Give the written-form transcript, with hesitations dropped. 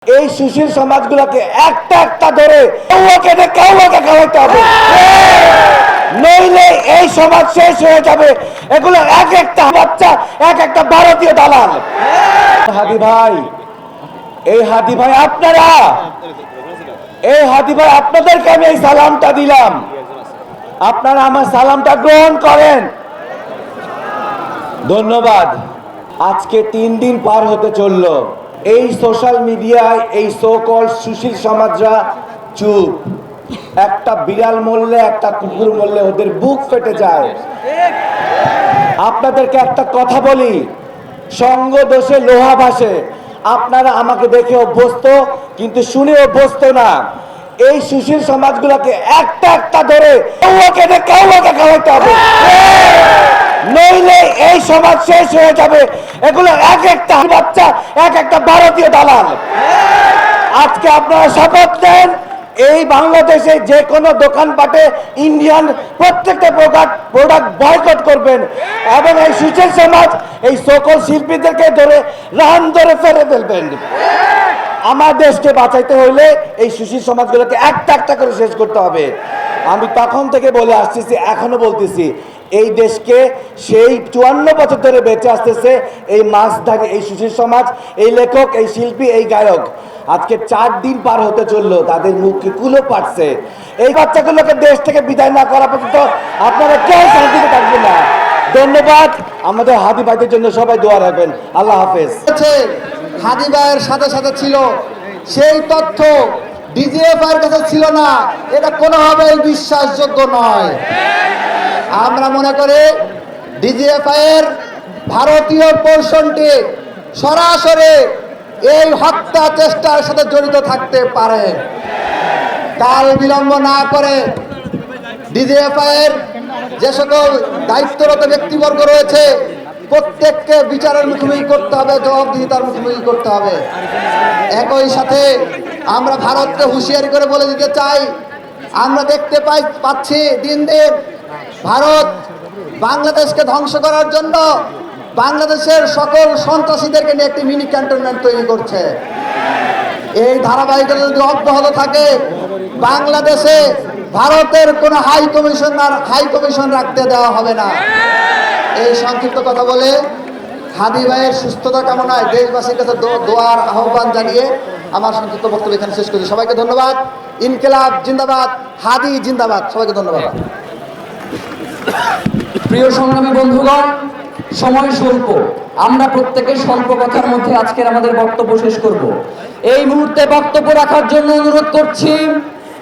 এই সুশীল সমাজগুলোকে একটা একটা ধরে কাউকে খাওয়াইতে হবে, নইলে এই সমাজ শেষ হয়ে যাবে। এগুলো এক একটা বাচ্চা, এক একটা ভারতীয় দালাল। হাদি ভাই, এই হাদি ভাই আপনারা, এই হাদি ভাই আপনাদেরকে আমি এই সালামটা দিলাম, আপনারা আমার সালামটা গ্রহণ করেন। ধন্যবাদ। আজকে 3 দিন পার হতে চললো, এই সোশ্যাল মিডিয়ায় এই সো কল সুশীল সমাজরা চুপ। একটা বিড়াল মরলে, একটা কুকুর মরলে ওদের বুক ফেটে যায়। আপনাদেরকে একটা কথা বলি, সঙ্গ দোষে লোহা ভাসে। আপনারা আমাকে দেখে অভ্যস্ত, কিন্তু শুনে অভ্যস্ত না। এই সুশীল সমাজগুলোকে একটা একটা ধরে কাউকে খাওয়াইতে হবে, নইলে এই সমাজ শেষ হয়ে যাবে। এগুলো এক একটা বাচ্চা, এক একটা ভারতীয় দালাল। আজকে আপনারা শপথ নেন, এই বাংলাদেশে যে কোনো দোকানপাটে ইন্ডিয়ান প্রত্যেকটা প্রোডাক্ট বয়কট করবেন এবং এই সুশীল সমাজ, এই সকল শিল্পীদেরকে ধরে রান ধরে ফেলে ফেলবেন। আমার দেশকে বাঁচাইতে হইলে এই সুশীল সমাজগুলোকে একটা একটা করে শেষ করতে হবে। আমি তখন থেকে বলে আসতেছি, এখনো বলতেছি, এই দেশকে সেই 54 বছর ধরে বেঁচে আসতেছে এই মাছধারী, এই সুশীল সমাজ, এই লেখক, এই শিল্পী, এই গায়ক। আজকে 4 দিন পার হতে চললো, তাদের মুখে কুলো পাচ্ছে। এই বাচ্চাগুলোকে দেশ থেকে বিদায় না করা পর্যন্ত আপনারা কেউ শান্তিতে থাকবেন না। ধন্যবাদ। আমাদের হাদি ভাইদের জন্য সবাই দোয়া রাখবেন। আল্লাহ হাফেজ। হাদি ভাইয়ের সাথে সাথে ছিল, সেই তথ্য ডিজিএফআই এর কাছে ছিল না। এটা কোনোভাবেই বিশ্বাসযোগ্য নয়। আমরা মনে করি ডিজিএফআই এর ভারতীয় পোর্শনটি সরাসরি এই হত্যা চেষ্টার সাথে জড়িত থাকতে পারে। কাল বিলম্ব না করে ডিজিএফআই এর যে সকল দায়িত্বরত ব্যক্তিবর্গ রয়েছে প্রত্যেককে বিচারের মুখোমুখি করতে হবে, জবাবদিহিতার মুখোমুখি করতে হবে। একই সাথে আমরা ভারতকে হুঁশিয়ারি করে বলে দিতে চাই, আমরা দেখতে পাচ্ছি দিন দিন ভারত বাংলাদেশকে ধ্বংস করার জন্য বাংলাদেশের সকল সন্ত্রাসীদেরকে নিয়ে একটি মিনি ক্যান্টনমেন্ট তৈরি করছে। এই ধারাবাহিকতা যদি অব্যাহত থাকে, বাংলাদেশে ভারতের কোনো হাই কমিশন রাখতে দেওয়া হবে না। এই সংক্ষিপ্ত কথা বলে হাদি ভাইয়ের সুস্থতা কামনায় দেশবাসীর কাছে দোয়ার আহ্বান জানিয়ে আমার সংক্ষিপ্ত বক্তব্য এখানে শেষ করছি। সবাইকে ধন্যবাদ। ইনকিলাব জিন্দাবাদ, হাদি জিন্দাবাদ। সবাইকে ধন্যবাদ। প্রিয় সংগ্রামী বন্ধুগণ, সময় স্বল্প, আমরা প্রত্যেকের স্বল্প কথার মধ্যে আজকের আমাদের বক্তব্য শেষ করব। এই মুহূর্তে বক্তব্য রাখার জন্য অনুরোধ করছি